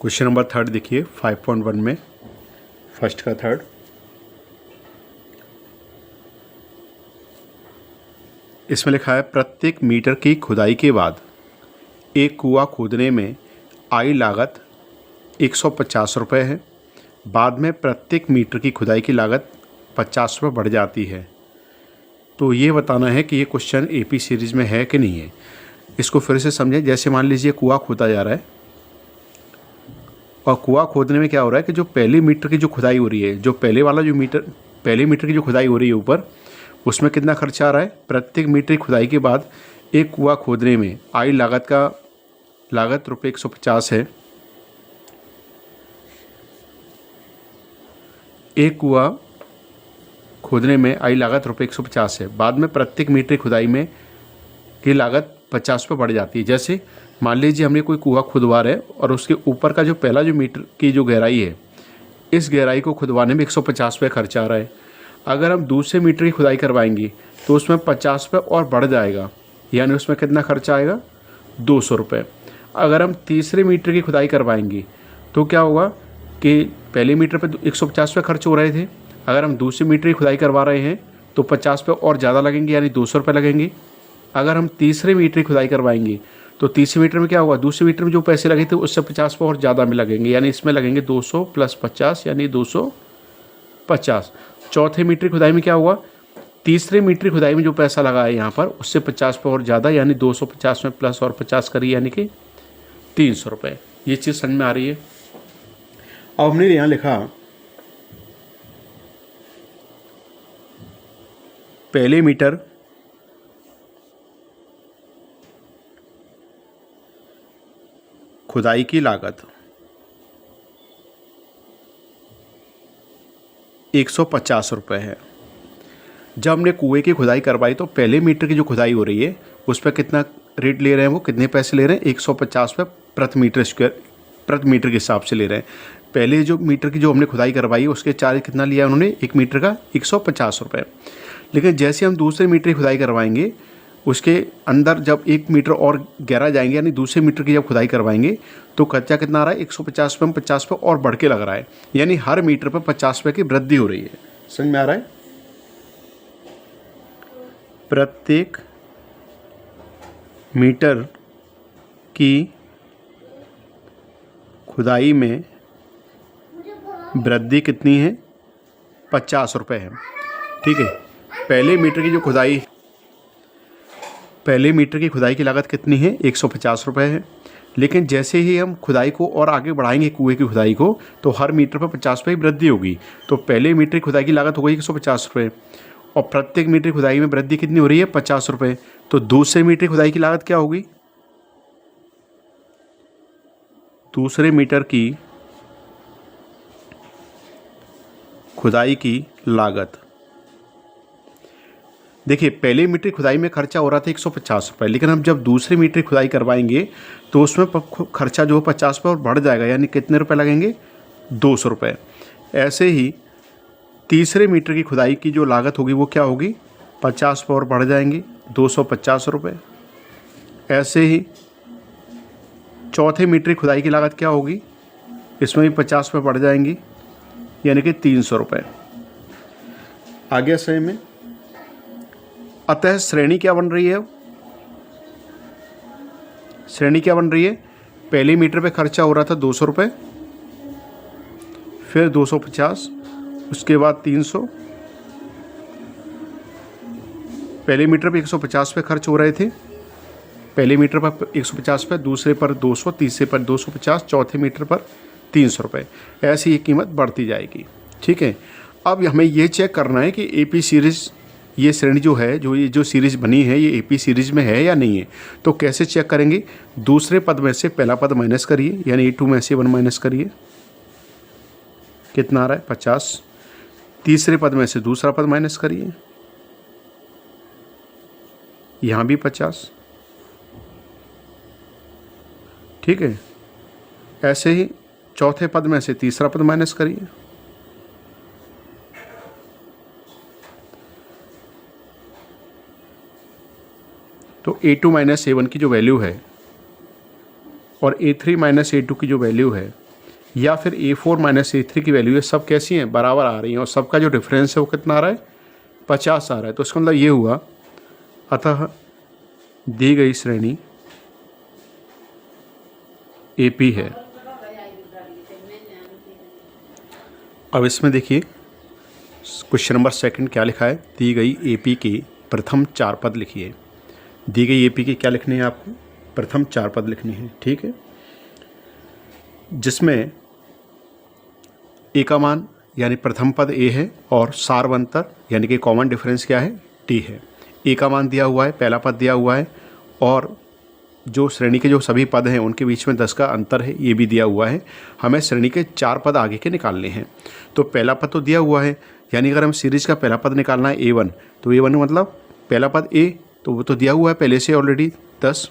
Question number 3 देखिए 5.1 में first का थर्ड। इसमें लिखा है प्रत्येक मीटर की खुदाई के बाद एक कुआं खोदने में आई लागत 150 रुपये है। बाद में प्रत्येक मीटर की खुदाई की लागत 50 रुपये बढ़ जाती है। तो ये बताना है कि ये क्वेश्चन एपी सीरीज़ में है कि नहीं है। इसको फिर से समझें। जैसे मान लीजिए कुआं खोदा जा रहा है और कुआं खोदने में क्या हो रहा है कि जो पहली मीटर की जो खुदाई हो रही है, जो पहले मीटर की जो खुदाई हो रही है ऊपर, उसमें कितना खर्चा आ रहा है। प्रत्येक मीटर की खुदाई के बाद एक कुआं खोदने में आई लागत रुपये 150 है। एक कुआं खोदने में आई लागत रुपये 150 है। बाद में प्रत्येक मीटर की खुदाई में की लागत 50 रुपये बढ़ जाती है। जैसे मान लीजिए हमने कोई कुआं खुदवा रहे हैं और उसके ऊपर का जो पहला जो मीटर की जो गहराई है, इस गहराई को खुदवाने में 150 रुपये खर्चा आ रहा है। अगर हम दूसरे मीटर की खुदाई करवाएंगे तो उसमें 50 रुपये और बढ़ जाएगा, यानी उसमें कितना खर्चा आएगा 200 रुपये। अगर हम तीसरे मीटर की खुदाई करवाएंगे तो क्या होगा कि पहले मीटर पर 150 रुपये खर्च हो रहे थे, अगर हम दूसरे मीटर की खुदाई करवा रहे हैं तो 50 रुपये और ज़्यादा लगेंगे, यानी 200 रुपये लगेंगे। अगर हम तीसरे मीटर की खुदाई करवाएंगे तो तीसरे मीटर में क्या होगा, दूसरे मीटर में जो पैसे लगे थे उससे 50 रुपये और ज़्यादा में लगेंगे, यानी इसमें लगेंगे 200 + 50 यानी 250। चौथे मीटर की खुदाई में क्या हुआ, तीसरे मीटर की खुदाई में जो पैसा लगा है यहाँ पर उससे 50 रुपये और ज़्यादा, यानी 250 में प्लस और 50 करिए यानी कि 300 रुपये। ये चीज़ समझ में आ रही है। अब हमने यहाँ लिखा पहले मीटर खुदाई की लागत 150 रुपये है। जब हमने कुएं की खुदाई करवाई तो पहले मीटर की जो खुदाई हो रही है उस पर कितना रेट ले रहे हैं, वो कितने पैसे ले रहे हैं, 150 रुपये प्रति मीटर स्क्वायर, प्रति मीटर के हिसाब से ले रहे हैं। पहले जो मीटर की जो हमने खुदाई करवाई उसके चार्ज कितना लिया उन्होंने, एक मीटर का 150 रुपये। लेकिन जैसे हम दूसरे मीटर की खुदाई करवाएंगे उसके अंदर जब 1 मीटर और गहरा जाएंगे, यानी दूसरे मीटर की जब खुदाई करवाएंगे तो खर्चा कितना आ रहा है, 150 रुपये में 50 रुपये और बढ़ के लग रहा है, यानी हर मीटर पर 50 रुपये की वृद्धि हो रही है। समझ में आ रहा है। प्रत्येक मीटर की खुदाई में वृद्धि कितनी है, 50 रुपये है। ठीक है। पहले मीटर की खुदाई की लागत कितनी है, 150 रुपये है। लेकिन जैसे ही हम खुदाई को और आगे बढ़ाएंगे कुएं की खुदाई को तो हर मीटर पर 50 रुपये की वृद्धि होगी। तो पहले मीटर की खुदाई की लागत हो गई 150 रुपये और प्रत्येक मीटर की खुदाई में वृद्धि कितनी हो रही है, 50 रुपये। तो दूसरे मीटर की खुदाई की लागत क्या होगी, दूसरे मीटर की खुदाई की लागत, देखिए पहले मीटर की खुदाई में खर्चा हो रहा था 150 रुपये, लेकिन हम जब दूसरे मीटर की खुदाई करवाएंगे तो उसमें खर्चा जो 50 रुपये और बढ़ जाएगा, यानी कितने रुपये लगेंगे, 200 रुपये। ऐसे ही तीसरे मीटर की खुदाई की जो लागत होगी वो क्या होगी, 50 रुपये और बढ़ जाएंगे, 250 रुपये। ऐसे ही चौथे मीटर की खुदाई की लागत क्या होगी, इसमें भी 50 रुपये बढ़ जाएंगी, यानी कि 300 रुपये। आगे समय में अतः श्रेणी क्या बन रही है, श्रेणी क्या बन रही है, पहले मीटर पे खर्चा हो रहा था 200 रुपये, फिर 250, उसके बाद 300। पहले मीटर पे 150 रुपये खर्च हो रहे थे, पहले मीटर पर 150 रुपये, दूसरे पर 200, तीसरे पर 250, चौथे मीटर पर 300 रुपये। ऐसी ये कीमत बढ़ती जाएगी। ठीक है। अब हमें ये चेक करना है कि एपी सीरीज़, ये श्रेणी जो है, ये जो सीरीज़ बनी है, ये एपी सीरीज़ में है या नहीं है। तो कैसे चेक करेंगे, दूसरे पद में से पहला पद माइनस करिए, यानी A2 में से 1 माइनस करिए, कितना आ रहा है 50। तीसरे पद में से दूसरा पद माइनस करिए, यहाँ भी 50। ठीक है। ऐसे ही चौथे पद में से तीसरा पद माइनस करिए, तो A2 - A1 की जो वैल्यू है और A3 - A2 की जो वैल्यू है या फिर A4 माइनस A3 की वैल्यू है, सब कैसी हैं, बराबर आ रही हैं और सबका जो डिफरेंस है वो कितना आ रहा है, 50 आ रहा है। तो इसका मतलब ये हुआ, अतः दी गई श्रेणी AP है। अब इसमें देखिए क्वेश्चन नंबर 2 क्या लिखा है, दी गई AP के प्रथम 4 पद लिखिए। दी गई AP के क्या लिखने हैं आपको, प्रथम 4 पद लिखने हैं, ठीक है, जिसमें A का मान यानी प्रथम पद A है और सारवंतर यानी कि कॉमन डिफरेंस क्या है, T है। A का मान दिया हुआ है, पहला पद दिया हुआ है, और जो श्रेणी के जो सभी पद हैं उनके बीच में 10 का अंतर है, ये भी दिया हुआ है। हमें श्रेणी के 4 पद आगे के निकालने हैं। तो पहला पद तो दिया हुआ है, यानी अगर हम सीरीज का पहला पद निकालना है A1, तो A1 मतलब पहला पद A, तो वो तो दिया हुआ है पहले से ऑलरेडी 10।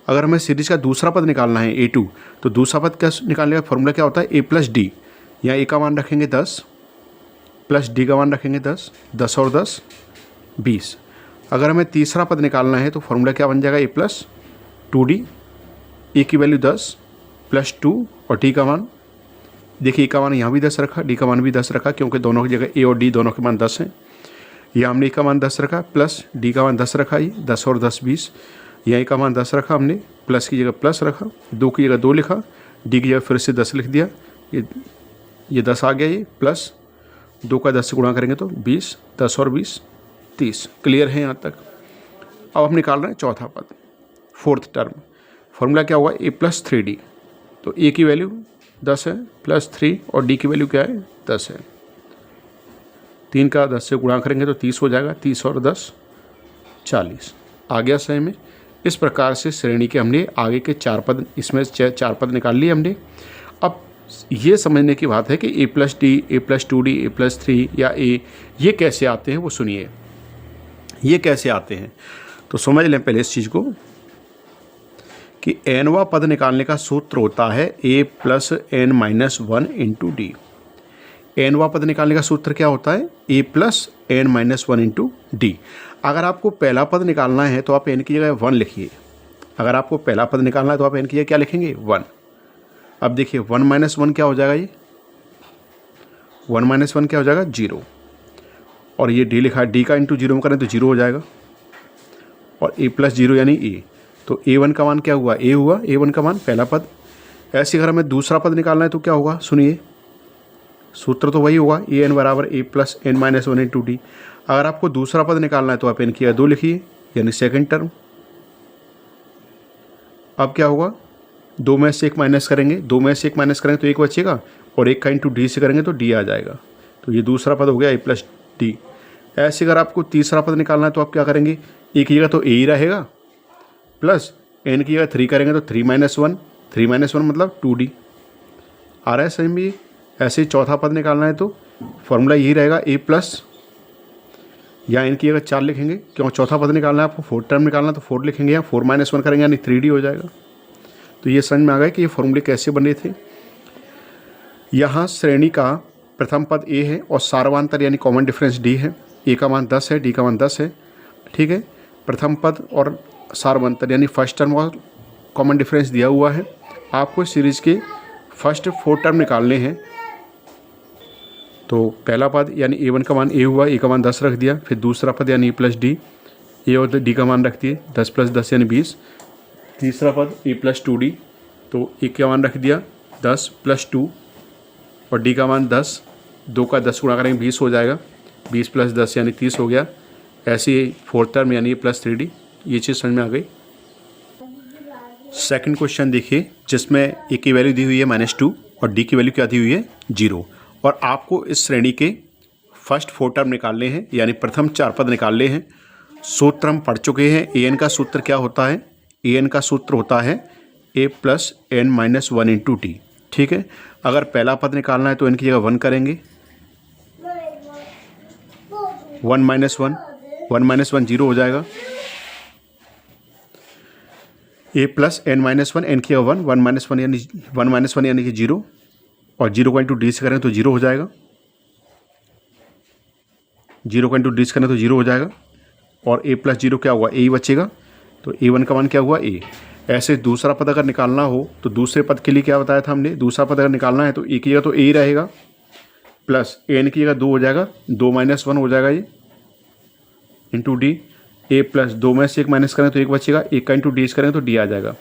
अगर हमें सीरीज का दूसरा पद निकालना है A2, तो दूसरा पद का निकालने का फॉर्मूला क्या होता है, A प्लस डी। यहाँ A का मान रखेंगे 10 प्लस D का मान रखेंगे 10, 10 और 10 20। अगर हमें तीसरा पद निकालना है तो फॉर्मूला क्या बन जाएगा, A प्लस 2D। A की वैल्यू 10 प्लस 2 और D का मान, देखिए A का मान यहाँ भी 10 रखा, D का मान भी 10 रखा, क्योंकि दोनों की जगह A और D दोनों के मान 10 हैं। यहाँ हमने A का मान 10 रखा प्लस D का मान 10 रखा, ये 10 और 10 20। यहाँ A का मान 10 रखा हमने, प्लस की जगह प्लस रखा, 2 की जगह 2 लिखा, D की जगह फिर से 10 लिख दिया, ये 10 आ गया, ये प्लस 2 का 10 से गुणा करेंगे तो 20, 10 और 20 30। क्लियर है यहाँ तक। अब हम निकाल रहे हैं चौथा पद, 4th टर्म। फॉर्मूला क्या हुआ, A प्लस 3D। तो A की वैल्यू 10 है प्लस 3 और D की वैल्यू क्या है, 10 है। 3 का 10 से गुणा करेंगे तो 30 हो जाएगा, 30 और 10 40 आ गया सही में। इस प्रकार से श्रेणी के हमने आगे के 4 पद, इसमें 4 पद निकाल लिए हमने। अब ये समझने की बात है कि A plus D, A plus 2D, A plus 3 या A, ये कैसे आते हैं वो सुनिए। ये कैसे आते हैं तो समझ लें पहले इस चीज़ को कि nवा पद निकालने का सूत्र होता है A plus n minus 1 into D. nवा पद निकालने का सूत्र क्या होता है, A plus n minus 1 into D. अगर आपको पहला पद निकालना है तो आप n की जगह 1 लिखिए। अगर आपको पहला पद निकालना है तो आप n की जगह क्या लिखेंगे, 1। अब देखिए 1 माइनस 1 क्या हो जाएगा, ये 1 माइनस 1 क्या हो जाएगा, 0। और ये d लिखा है, d का इंटू 0 में करें तो 0 हो जाएगा, और A प्लस 0 यानी A। तो A1 का मान क्या हुआ, A हुआ, A1 का मान पहला पद। ऐसे अगर हमें दूसरा पद निकालना है तो क्या होगा, सुनिए, सूत्र तो वही होगा, AN बराबर A plus n minus 1 into D. अगर आपको दूसरा पद निकालना है तो आप n की 2 लिखिए, यानी सेकंड टर्म। अब क्या होगा, 2 में से 1 माइनस करेंगे, 2 में से 1 माइनस करेंगे तो 1 बचेगा, और 1 का इंटू डी से करेंगे तो d आ जाएगा। तो ये दूसरा पद हो गया A प्लस डी। ऐसे अगर आपको तीसरा पद निकालना है तो आप क्या करेंगे, A की जगह तो A ही रहेगा, प्लस n की जगह 3 करेंगे तो 3 माइनस 1, 3 माइनस 1 मतलब 2D आ रहा है सही में। ऐसे ही चौथा पद निकालना है तो फॉर्मूला यही रहेगा, A प्लस, या n की जगह 4 लिखेंगे, क्यों चौथा पद निकालना है आपको, 4th टर्म निकालना है तो 4 लिखेंगे, यहाँ 4 माइनस 1 करेंगे यानी 3D हो जाएगा। तो ये समझ में आ गया कि ये फॉर्मूले कैसे बने थे। यहाँ श्रेणी का प्रथम पद A है और सारवांतर यानी कॉमन डिफरेंस D है। A का मान 10 है, D का मान 10 है, ठीक है। प्रथम पद और सारवांतर यानी फर्स्ट टर्म और कॉमन डिफरेंस दिया हुआ है। आपको सीरीज के फर्स्ट 4 टर्म निकालने हैं। तो पहला पद यानी A1 का मान A हुआ, A का मान 10 रख दिया। फिर दूसरा पद यानी A प्लस डी, A और D का मान रख दिए, 10 प्लस 10 यानी 20। तीसरा पद A प्लस 2D, तो A का मान रख दिया 10 प्लस 2 और D का मान 10, 2 का 10 गुणा करेंगे 20 हो जाएगा, 20 प्लस 10 यानी 30 हो गया। ऐसे ही 4th टर्म यानी A प्लस 3D, ये चीज़ समझ में आ गई। सेकंड क्वेश्चन देखिए, जिसमें A की वैल्यू दी हुई है -2 और D की वैल्यू क्या दी हुई है, 0। और आपको इस श्रेणी के फर्स्ट 4 टर्म निकालने हैं, यानी प्रथम 4 पद निकालने हैं। सूत्र हम पढ़ चुके हैं। AN का सूत्र क्या होता है, AN का सूत्र होता है A plus n minus 1 into T, ठीक है। अगर पहला पद निकालना है तो n की जगह 1 करेंगे, 1 माइनस 1, 1 माइनस 1 0 हो जाएगा। A plus n minus 1, n की जगह 1, 1 माइनस 1 यानी कि 0, और 0 को इंटू डी से करें तो 0 हो जाएगा, 0 को इंटू डी से करें तो 0 हो जाएगा। और A प्लस 0 क्या हुआ, A ही बचेगा। तो A1 का मान क्या हुआ, A। ऐसे दूसरा पद अगर निकालना हो तो दूसरे पद के लिए क्या बताया था हमने, दूसरा पद अगर निकालना है तो ए की जगह तो ए ही रहेगा, प्लस एन की जगह 2 हो जाएगा, 2 - 1 हो जाएगा ये, इंटू डी, ए प्लस 2 में से 1 माइनस करें तो 1 बचेगा, 1 का इंटू डी करें तो डी आ जाएगा।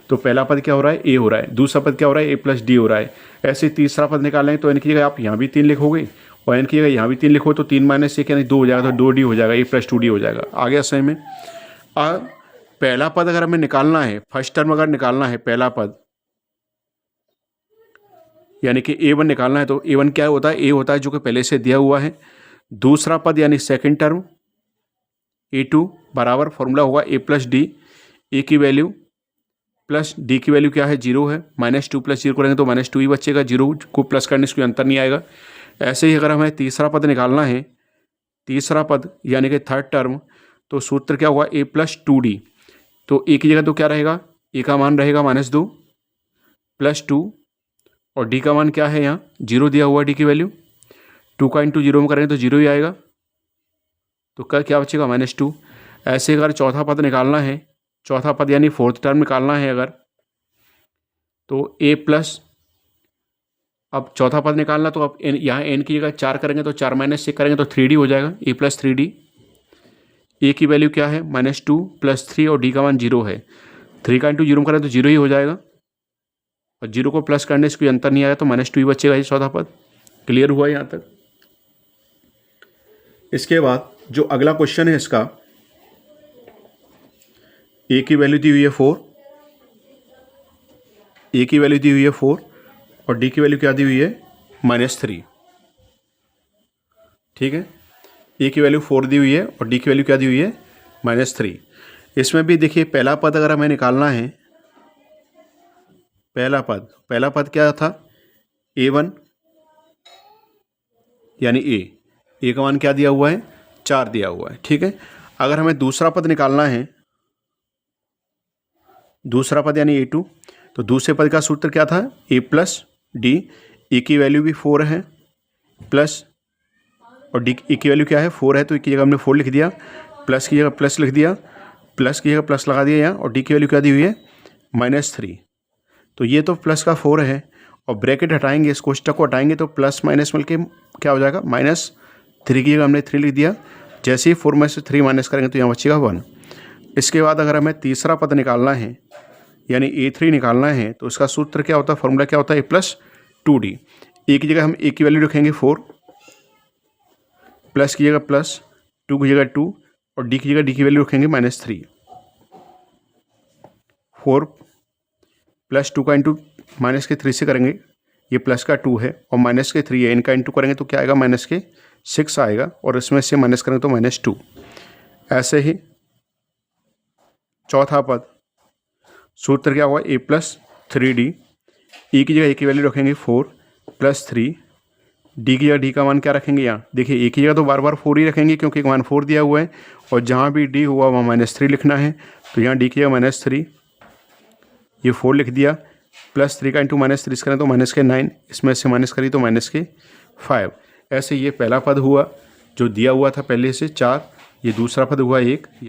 तो पहला पद क्या हो रहा है, ए हो रहा है, दूसरा पद क्या हो रहा है, ए प्लस डी हो रहा है। ऐसे तीसरा पद निकालेंगे तो एन की जगह आप यहाँ भी 3 लिखोगे और एन की जगह यहाँ भी 3 लिखो तो 3 - 1 यानी 2 हो जाएगा, तो 2D हो जाएगा, ए प्लस 2D हो जाएगा। आ गया सही में। पहला पद अगर हमें निकालना है, फर्स्ट टर्म अगर निकालना है पहला पद, यानी कि A1 निकालना है तो A1 क्या होता है, ए होता है जो कि पहले से दिया हुआ है। दूसरा पद यानी सेकंड टर्म A2 बराबर फॉर्मूला होगा A प्लस डी, ए की वैल्यू प्लस डी की वैल्यू क्या है, 0 है, -2 + 0 करेंगे तो -2 ही बचेगा, 0 को प्लस करने से कोई अंतर नहीं आएगा। ऐसे ही अगर हमें तीसरा पद निकालना है, तीसरा पद यानी कि थर्ड टर्म, तो सूत्र क्या होगा, A प्लस 2D, तो ए की जगह तो क्या रहेगा, ए का मान रहेगा -2 + 2 और डी का मान क्या है, यहाँ 0 दिया हुआ, डी की वैल्यू 2 का इंटू 0 में करेंगे तो 0 ही आएगा, तो क्या बचेगा, -2। ऐसे अगर चौथा पद निकालना है, चौथा पद यानी फोर्थ टर्म निकालना है अगर, तो ए प्लस, अब चौथा पद निकालना तो अब यहाँ एन की जगह 4 करेंगे तो 4 - 6 करेंगे तो 3D हो जाएगा, ए प्लस 3D, ए की वैल्यू क्या है, -2 + 3 और डी का मान 0 है, 3 का इंटू 0 में करें तो 0 ही हो जाएगा और 0 को प्लस करने से कोई अंतर नहीं आया तो -2 ही बचेगा, ये चौथा पद। क्लियर हुआ यहाँ तक। इसके बाद जो अगला क्वेश्चन है इसका, ए की वैल्यू दी हुई है 4, ए की वैल्यू दी हुई है 4 और डी की वैल्यू क्या दी हुई है, -3। ठीक है, ए की वैल्यू 4 दी हुई है और डी की वैल्यू क्या दी हुई है, -3। इसमें भी देखिए पहला पद अगर हमें निकालना है, पहला पद क्या था, A1 यानी ए का मान क्या दिया हुआ है, 4 दिया हुआ है। ठीक है, अगर हमें दूसरा पद निकालना है, दूसरा पद यानी A2, तो दूसरे पद का सूत्र क्या था, A प्लस डी, ए की वैल्यू भी 4 है, प्लस और डी ए की वैल्यू क्या है, 4 है तो ए की जगह हमने 4 लिख दिया, प्लस की जगह प्लस लिख दिया, प्लस की जगह प्लस लगा दिया यहाँ, और डी की वैल्यू क्या दी हुई है, -3। तो ये तो प्लस का 4 है और ब्रैकेट हटाएंगे, इस कोष्टक को हटाएंगे तो प्लस माइनस मिल के क्या हो जाएगा, -3 की जगह हमने 3 लिख दिया। जैसे ही 4 में से 3 माइनस करेंगे तो यहाँ बचेगा 1। इसके बाद अगर हमें तीसरा पद निकालना है यानी A3 निकालना है तो उसका सूत्र क्या होता है, फॉर्मूला क्या होता है, A प्लस 2D। ए की जगह हम ए की वैल्यू रखेंगे 4, प्लस की जगह प्लस, 2 की जगह 2 और डी की जगह डी की वैल्यू रखेंगे -3। 4 प्लस 2 का इंटू -3 से करेंगे, ये प्लस का 2 है और -3 है, इनका इंटू करेंगे तो क्या आएगा, -6 आएगा और इसमें से माइनस करेंगे तो -2। ऐसे ही चौथा पद, सूत्र क्या हुआ, A प्लस 3D, ए की जगह ए की वैल्यू रखेंगे 4 + 3, डी की जगह डी का मान क्या रखेंगे, यहाँ देखिए ए की जगह तो बार बार 4 ही रखेंगे क्योंकि मान 4 दिया हुआ है और जहाँ भी डी हुआ वहाँ -3 लिखना है, तो यहाँ डी की जगह -3, ये 4 लिख दिया, प्लस 3 का इंटू -3 करें तो -9, इसमें से माइनस करी तो -5। ऐसे ये पहला पद हुआ जो दिया हुआ था पहले से 4, ये दूसरा पद हुआ 1।